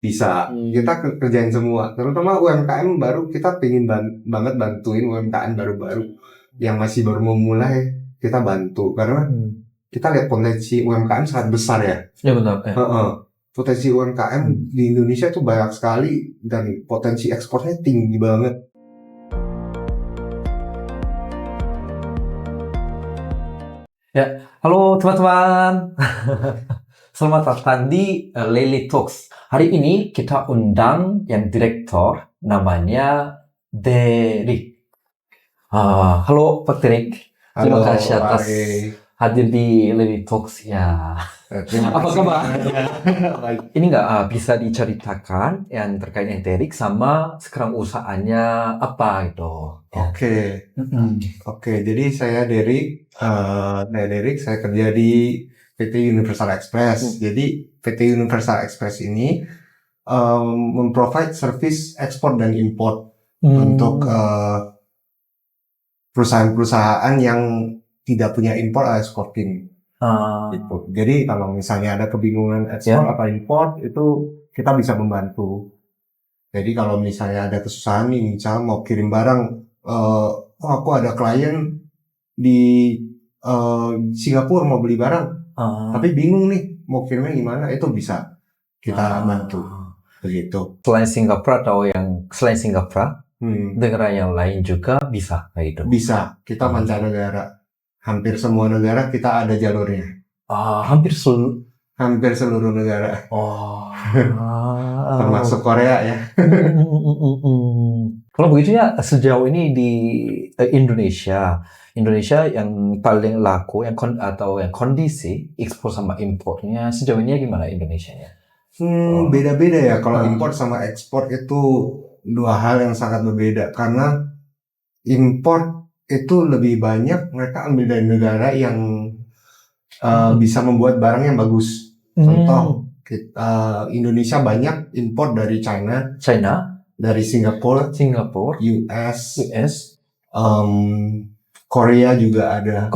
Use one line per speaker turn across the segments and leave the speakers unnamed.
Bisa, kita kerjain semua. Terutama UMKM baru, kita pengen banget bantuin UMKM baru-baru yang masih baru memulai, kita bantu. Karena kita lihat potensi UMKM sangat besar ya.
Ya benar.
Potensi UMKM di Indonesia tuh banyak sekali dan potensi ekspornya tinggi banget.
Ya, halo teman-teman. Selamat datang di Lele Talks. Hari ini kita undang yang direktur, namanya Derek. Halo Pak Derek. Terima kasih atas hadir di Lele Talks ya. Apa kabar? Ini nggak bisa diceritakan yang terkait dengan Derek sama sekarang usahanya apa gitu?
Oke, jadi saya Derek. Saya kerja di PT Universal Express. Jadi PT Universal Express ini memprovide service ekspor dan import untuk perusahaan-perusahaan yang tidak punya import atau eksporin. Gitu. Jadi kalau misalnya ada kebingungan ekspor atau import, itu kita bisa membantu. Jadi kalau misalnya ada kesusahan nih, misalnya mau kirim barang, aku ada klien di Singapura mau beli barang, tapi bingung nih mau kirimnya gimana, itu bisa kita bantu. Begitu.
Selain Singapura, negara yang lain juga bisa kayak gitu.
Bisa, kita mancanegara. Hampir semua negara kita ada jalurnya.
Hampir
seluruh negara. Termasuk Korea ya.
Kalau begitu ya, sejauh ini di Indonesia yang paling laku atau yang kondisi ekspor sama importnya sejauh ini gimana Indonesia ya?
Beda-beda ya. Kalau import sama ekspor itu dua hal yang sangat berbeda. Karena import itu lebih banyak mereka ambil dari negara yang bisa membuat barang yang bagus. Contoh, Indonesia banyak import dari China, dari Singapura, US, Korea juga ada.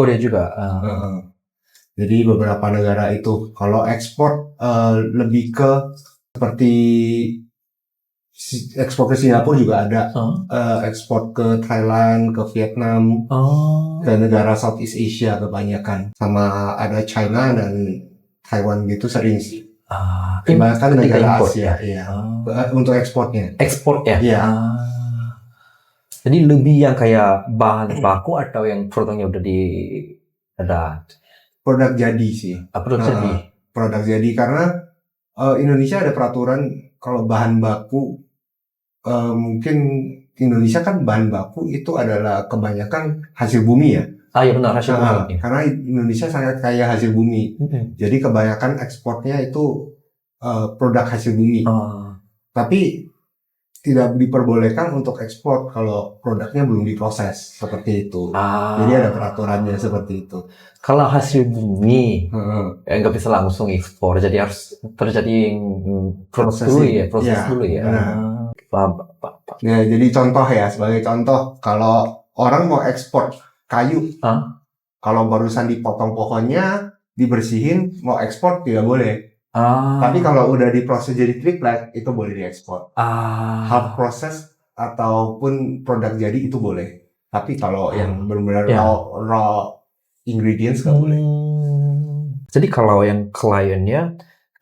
Jadi beberapa negara itu. Kalau ekspor lebih ke seperti ekspor ke Singapura juga ada, ekspor ke Thailand, ke Vietnam, ke negara Southeast Asia kebanyakan, sama ada China dan Taiwan gitu sering sih. Kebanyakan negara Asia ya. Untuk ekspornya.
Ekspor ya?
Iya.
Jadi lebih yang kayak bahan baku atau yang produknya udah ada?
Produk jadi sih. Produk jadi karena Indonesia ada peraturan kalau bahan baku, mungkin Indonesia kan bahan baku itu adalah kebanyakan hasil bumi ya.
Iya benar, hasil bumi.
Karena Indonesia sangat kaya hasil bumi. Jadi kebanyakan ekspornya itu produk hasil bumi. Tapi tidak diperbolehkan untuk ekspor kalau produknya belum diproses seperti itu. Jadi ada peraturannya seperti itu.
Kalau hasil bumi nggak bisa langsung ekspor, jadi harus terjadi proses dulu ya.
Ya, jadi contoh ya, sebagai contoh, kalau orang mau ekspor kayu, kalau barusan dipotong pohonnya, dibersihin, mau ekspor tidak boleh. Tapi kalau udah diproses jadi triplek, itu boleh diekspor. Half proses ataupun produk jadi itu boleh. Tapi kalau yang benar-benar raw ingredients nggak boleh.
Jadi kalau yang klien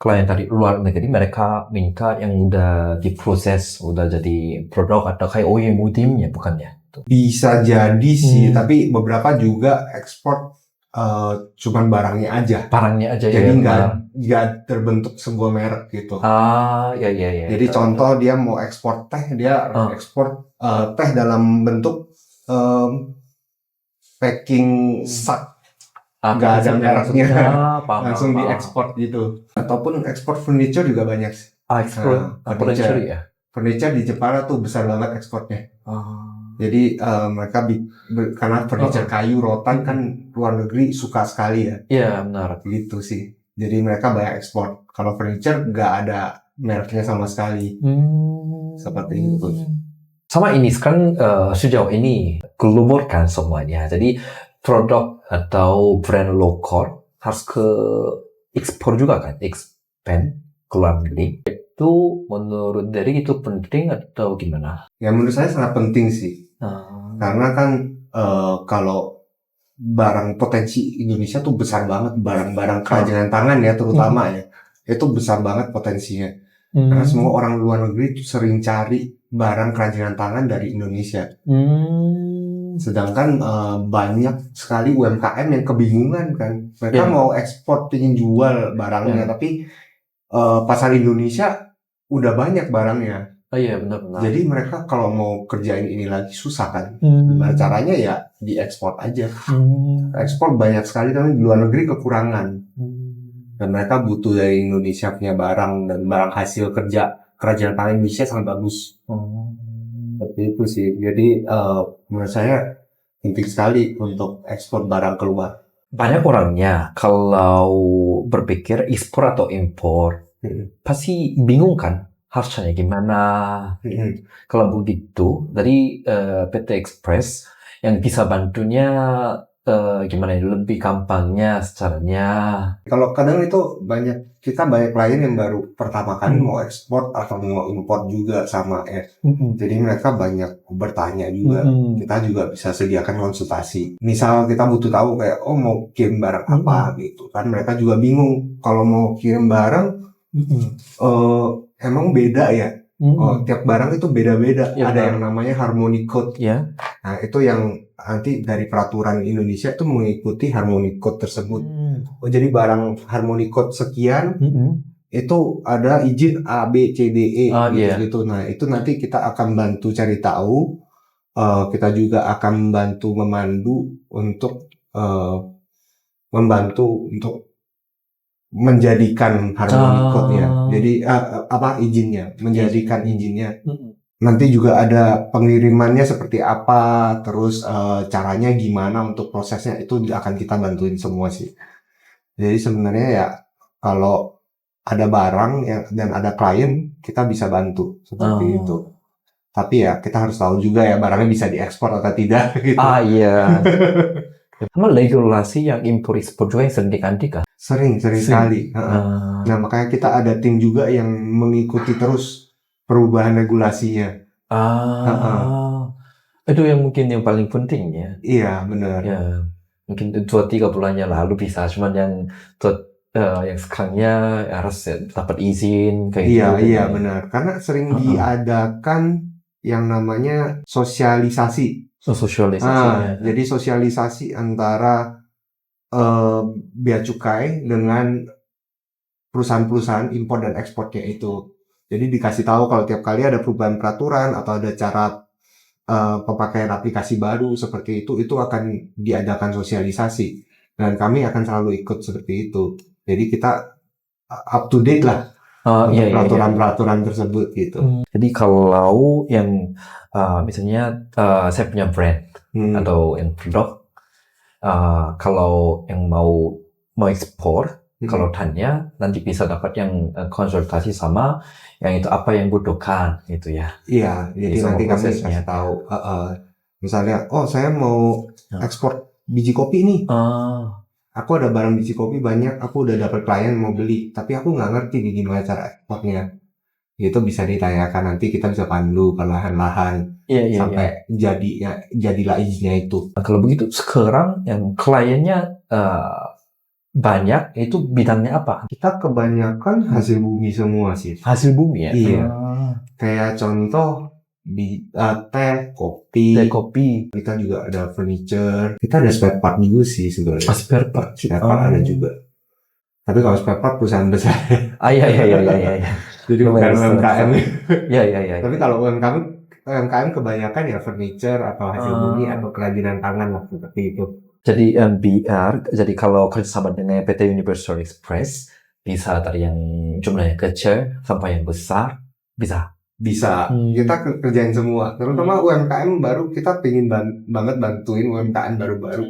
dari luar negeri, mereka minta yang udah diproses, udah jadi produk atau kayak OEM-nya bukannya?
Bisa jadi sih, tapi beberapa juga ekspor cuman barangnya aja. Jadi nggak terbentuk sebuah merek gitu.
Iya.
Jadi contoh dia mau ekspor teh, dia ekspor teh dalam bentuk packing sak, nggak ada mereknya, langsung diekspor gitu. Ataupun ekspor furniture juga banyak.
Furniture ya.
Furniture di Jepara tuh besar banget ekspornya. Jadi mereka karena furniture kayu rotan kan luar negeri suka sekali ya.
Iya benar.
Gitu sih. Jadi mereka banyak ekspor. Kalau furniture nggak ada mereknya sama sekali. Seperti itu.
Sama ini sekarang sejauh ini global kan semuanya. Jadi produk atau brand lokal harus ke ekspor juga kan, expand ke luar negeri. itu menurut dari itu penting atau gimana?
Ya menurut saya sangat penting sih. Karena kan kalau barang potensi Indonesia tuh besar banget, barang-barang kerajinan tangan ya terutama ya. Itu besar banget potensinya. Karena semua orang luar negeri itu sering cari barang kerajinan tangan dari Indonesia. Sedangkan banyak sekali UMKM yang kebingungan kan. Mereka mau ekspor, ingin jual barangnya, tapi pasar Indonesia udah banyak barangnya.
Oh iya, benar-benar.
Jadi mereka kalau mau kerjain ini lagi susah kan. Gimana caranya ya diekspor aja. Ekspor banyak sekali tapi di luar negeri kekurangan. Dan mereka butuh dari Indonesia punya barang, dan barang hasil kerja kerajinan tangan Indonesia sangat bagus. Seperti itu sih. Jadi menurut saya penting sekali untuk ekspor barang keluar.
Banyak orangnya kalau berpikir ekspor atau impor pasti bingung kan harusnya gimana. Kalau begitu dari PT Express yang bisa bantunya gimana ya, lebih gampangnya caranya.
Kalau kadang itu kita banyak klien yang baru pertama kali mau ekspor atau mau impor juga sama ya. Jadi mereka banyak bertanya juga. Kita juga bisa sediakan konsultasi. Misal kita butuh tahu kayak mau kirim barang apa gitu kan. Mereka juga bingung kalau mau kirim barang emang beda ya. Tiap barang itu beda-beda. Ada yang namanya harmony code. Nah itu yang nanti dari peraturan Indonesia itu mengikuti harmony code tersebut. Jadi barang harmony code sekian itu ada izin A, B, C, D, E gitu. Nah itu nanti kita akan bantu cari tahu. Kita juga akan membantu memandu untuk menjadikan harmony code-nya. Jadi izinnya, menjadikan izinnya. Nanti juga ada pengirimannya seperti apa, terus caranya gimana untuk prosesnya, itu akan kita bantuin semua sih. Jadi sebenarnya ya kalau ada barang dan ada klien, kita bisa bantu seperti itu. Tapi ya kita harus tahu juga ya barangnya bisa diekspor atau tidak gitu.
Iya. Emang regulasi yang impor ekspor juga yang sering diganti kan?
Sering sekali. Nah makanya kita ada tim juga yang mengikuti terus perubahan regulasinya.
Itu yang mungkin yang paling penting ya.
Iya benar.
Ya, mungkin 2-3 bulannya lalu bisa, cuman yang sekarangnya harus dapat izin kayak gitu.
Iya benar. Karena sering diadakan yang namanya sosialisasi.
Sosialisasi.
Jadi sosialisasi antara bea cukai dengan perusahaan-perusahaan impor dan ekspornya itu. Jadi dikasih tahu kalau tiap kali ada perubahan peraturan atau ada cara pemakaian aplikasi baru seperti itu akan diadakan sosialisasi. Dan kami akan selalu ikut seperti itu. Jadi kita up to date lah untuk peraturan-peraturan tersebut gitu.
Jadi kalau yang misalnya saya punya brand atau yang produk, kalau yang mau ekspor, kalau tanya nanti bisa dapat yang konsultasi sama yang itu apa yang butuhkan gitu ya.
Iya, jadi nanti kami kasih tahu. Misalnya, saya mau ekspor biji kopi nih. Aku ada barang biji kopi banyak, aku udah dapat klien mau beli, tapi aku nggak ngerti nih gimana cara ekspornya. Itu bisa ditanyakan, nanti kita bisa pandu perlahan-lahan sampai jadilah izinnya itu.
Kalau begitu sekarang yang kliennya banyak, itu bidangnya apa?
Kita kebanyakan hasil bumi semua sih.
Hasil bumi ya?
Iya. Kayak contoh teh, kopi. Kita juga ada furniture. Kita ada spare part juga sih sebenarnya.
Spare part
ada juga. Tapi kalau spare part perusahaan besar.
Iya.
Jadi bukan UMKM.
Iya.
Tapi kalau UMKM kebanyakan ya furniture atau hasil bumi atau kerajinan tangan lah seperti itu.
Jadi jadi kalau kerjasama dengan PT Universal Express bisa dari yang jumlahnya kecil sampai yang besar bisa.
Kita kerjain semua, terutama UMKM baru. Kita pengen banget bantuin UMKM baru-baru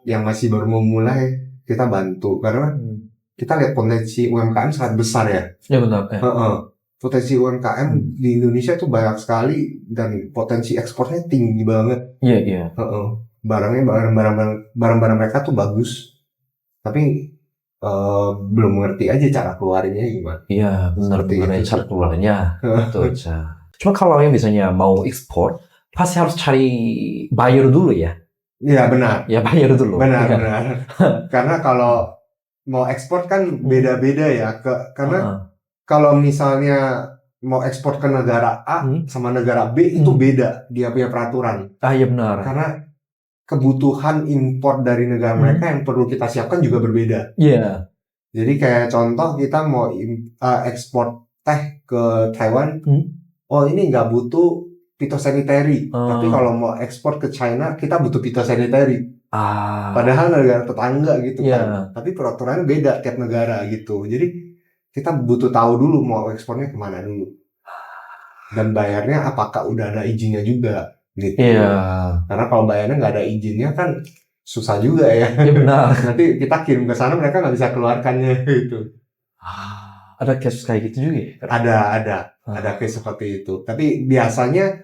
yang masih baru memulai. Kita bantu karena kita lihat potensi UMKM sangat besar ya.
Ya benar.
Potensi UMKM di Indonesia itu banyak sekali dan potensi ekspornya tinggi banget.
Iya.
Barang-barang mereka tuh bagus, tapi belum mengerti aja cara keluarnya gimana.
Iya, benar
Seperti
mengenai
itu.
cara keluarnya. Itu aja. Cuma kalau yang misalnya mau ekspor, pasti harus cari buyer dulu ya.
Iya benar,
Ya buyer dulu.
benar,
Ya.
benar. Karena kalau mau ekspor kan beda-beda ya. Karena kalau misalnya mau ekspor ke negara A sama negara B itu beda dia punya peraturan.
Ah iya benar.
Karena kebutuhan impor dari negara mereka yang perlu kita siapkan juga berbeda.
Iya.
Jadi kayak contoh kita mau ekspor teh ke Taiwan, oh ini nggak butuh phytosanitary, tapi kalau mau ekspor ke China kita butuh phytosanitary. Padahal negara tetangga gitu kan, tapi peraturannya beda tiap negara gitu. Jadi kita butuh tahu dulu mau ekspornya kemana dulu, dan bayarnya apakah udah ada izinnya juga gitu. Karena kalau bayarnya nggak ada izinnya kan susah juga ya. Iya benar. Nanti kita kirim ke sana mereka nggak bisa keluarkannya gitu.
Ada case kayak gitu juga ya?
Ada case seperti itu. Tapi biasanya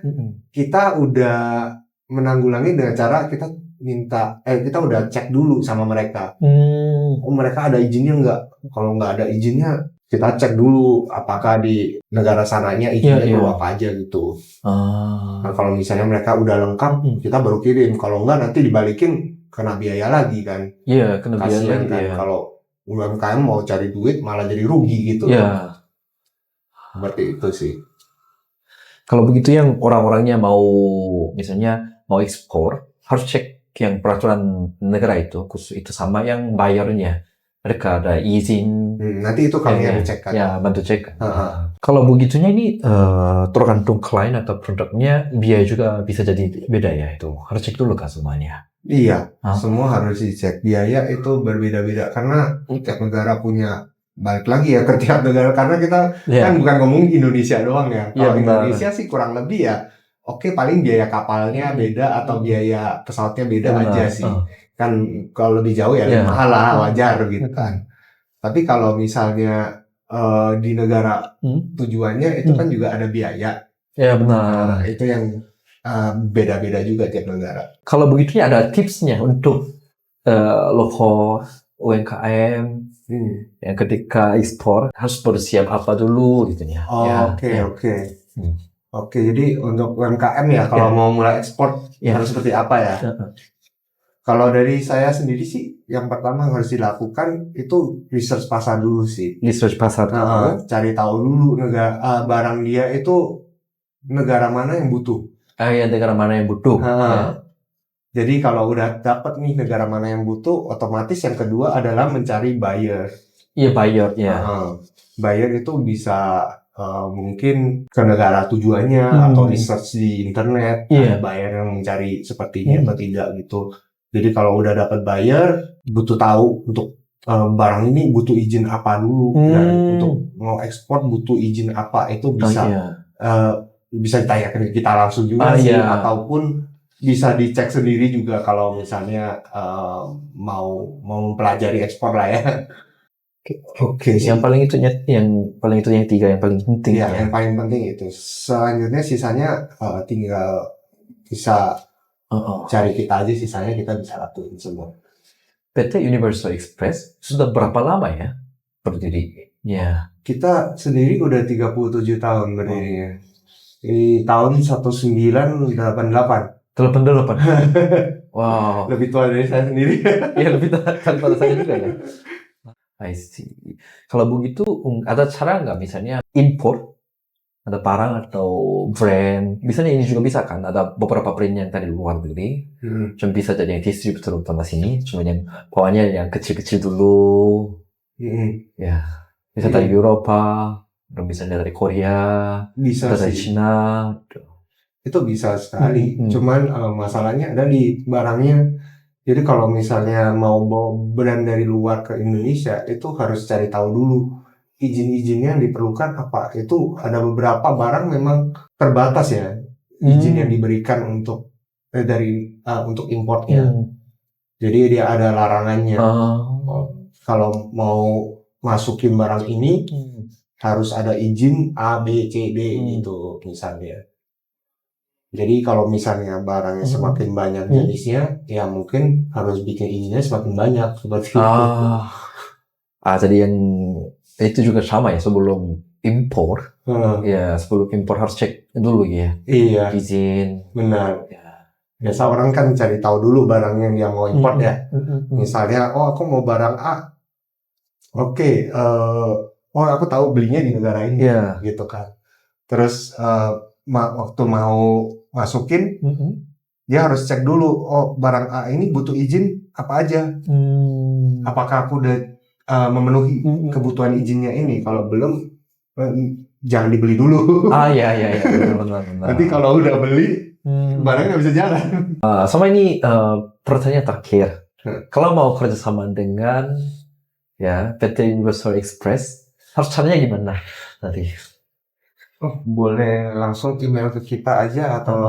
kita udah menanggulangi dengan cara kita kita udah cek dulu sama mereka. Oh mereka ada izinnya nggak? Kalau nggak ada izinnya, kita cek dulu apakah di negara sananya izinnya perlu apa aja gitu. Nah, kalau misalnya mereka udah lengkap, kita baru kirim. Kalau nggak nanti dibalikin kena biaya lagi kan.
Iya, kena biaya lagi
kan. Kalau UMKM mau cari duit malah jadi rugi gitu.
Iya.
Seperti itu sih.
Kalau begitu yang orang-orangnya mau misalnya mau ekspor, harus cek yang peraturan negara itu, khusus itu sama yang bayarnya. Mereka ada izin.
Nanti itu kami yang cek kan.
Ya, bantu cek. Kalau begitunya ini tergantung klien atau produknya, biaya juga bisa jadi beda ya itu. Harus cek dulu kan semuanya.
Iya, semua harus dicek. Biaya itu berbeda-beda karena tiap negara punya, balik lagi ya ke tiap negara, karena kita kan bukan ngomong Indonesia doang ya. Kalau Indonesia sih kurang lebih ya, oke paling biaya kapalnya beda atau biaya pesawatnya beda aja sih. Kan kalau lebih jauh ya lebih mahal lah, wajar gitu kan. Tapi kalau misalnya di negara tujuannya itu kan juga ada biaya.
Ya benar.
Itu yang beda-beda juga tiap negara.
Kalau begitu ya ada tipsnya untuk local UMKM yang ketika ekspor harus bersiap apa dulu gitu ya.
Oke, jadi untuk UMKM ya kalau mau mulai ekspor harus seperti apa ya? Kalau dari saya sendiri sih, yang pertama harus dilakukan itu research pasar dulu sih.
Research pasar.
Cari tahu dulu negara barang dia itu negara mana yang butuh.
Negara mana yang butuh.
Jadi kalau udah dapat nih negara mana yang butuh, otomatis yang kedua adalah mencari buyer.
Iya buyer ya.
Buyer itu bisa mungkin ke negara tujuannya atau research di internet. Ada buyer yang mencari sepertinya atau tidak gitu. Jadi kalau udah dapat buyer, butuh tahu untuk barang ini butuh izin apa dulu, dan untuk mau ekspor butuh izin apa itu bisa bisa ditanyakan ke kita langsung juga sih, ataupun bisa dicek sendiri juga kalau misalnya mau mempelajari ekspor lah ya.
Oke. Yang paling itu yang tiga yang paling penting.
Ya, yang paling penting itu. Selanjutnya sisanya tinggal bisa cari kita aja, sisanya kita bisa lakuin semua.
PT Universal Express sudah berapa lama ya berdiri? Ya.
Kita sendiri udah 37 tahun berdirinya. Di tahun 1988.
88. Wow.
Lebih tua dari saya sendiri.
Iya, lebih tua daripada saya juga ya. I see. Kalau begitu ada cara nggak misalnya import ada barang atau brand, misalnya ini juga bisa kan, ada beberapa brand yang dari luar negeri, cuma bisa jadi yang distributor utama sini, cuma yang bawahnya yang kecil-kecil dulu, ya, bisa dari Eropa, atau misalnya dari Korea,
bisa
dari Cina,
itu bisa sekali, cuman masalahnya ada di barangnya. Jadi kalau misalnya mau bawa brand dari luar ke Indonesia, itu harus cari tahu dulu izin-izinnya yang diperlukan apa. Itu ada beberapa barang memang terbatas ya izin yang diberikan untuk untuk importnya. Jadi dia ada larangannya. Kalau mau masukin barang ini harus ada izin A, B, C, D gitu misalnya. Jadi kalau misalnya barangnya semakin banyak jenisnya, ya mungkin harus bikin izinnya semakin banyak seperti itu.
Jadi yang itu juga sama ya, sebelum impor. Ya, sebelum impor harus cek dulu ya.
Iya,
Izin.
benar.
Ya.
Biasa orang kan cari tahu dulu barang yang dia mau import ya. Misalnya, oh aku mau barang A. Oke, oh aku tahu belinya di negara ini, gitu kan. Terus waktu mau masukin, dia harus cek dulu, oh barang A ini butuh izin apa aja. Apakah aku udah memenuhi kebutuhan izinnya ini? Kalau belum, jangan dibeli dulu.
Iya, benar.
Nanti kalau udah beli, barangnya nggak bisa jalan.
Sama ini pertanyaan terakhir. Kalau mau kerjasama dengan ya PT Universal Express, harus caranya gimana nanti?
Oh, boleh langsung email ke kita aja atau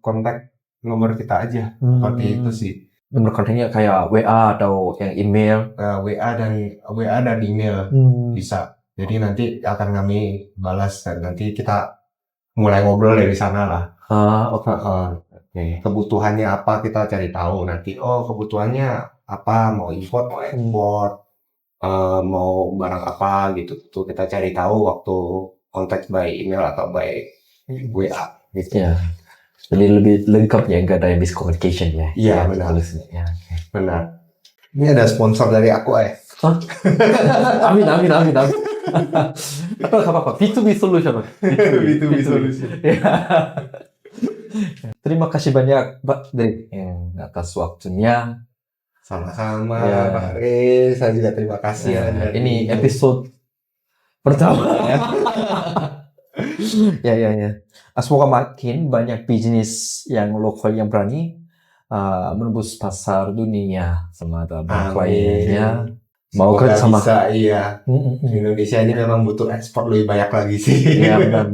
kontak nomor kita aja. Seperti itu sih.
Nomor kontaknya kayak WA atau yang email?
WA dan email bisa. Jadi nanti akan kami balas dan nanti kita mulai ngobrol dari sana lah. Kebutuhannya apa kita cari tahu nanti. Oh, kebutuhannya apa? Mau import, mau ekspor, mau barang apa gitu. Tuh kita cari tahu waktu kontak by email atau by WA gitu.
Ya. Jadi lebih lengkap ya, nggak ada miscommunication ya.
Iya, benar.
Ya,
benar. Ini ada sponsor dari aku
Amin. Apa? B2B solution.
B2B solution.
Terima kasih banyak Pak Drik atas waktunya.
Sama-sama Pak Riz, saya juga terima kasih.
Ini episode pertama. Ya. Semoga makin banyak bisnis yang lokal yang berani menembus pasar dunia sama kliennya. Mau kerja sama.
Bisa, iya. Indonesia ini memang butuh ekspor lebih banyak lagi sih.
Iya, benar.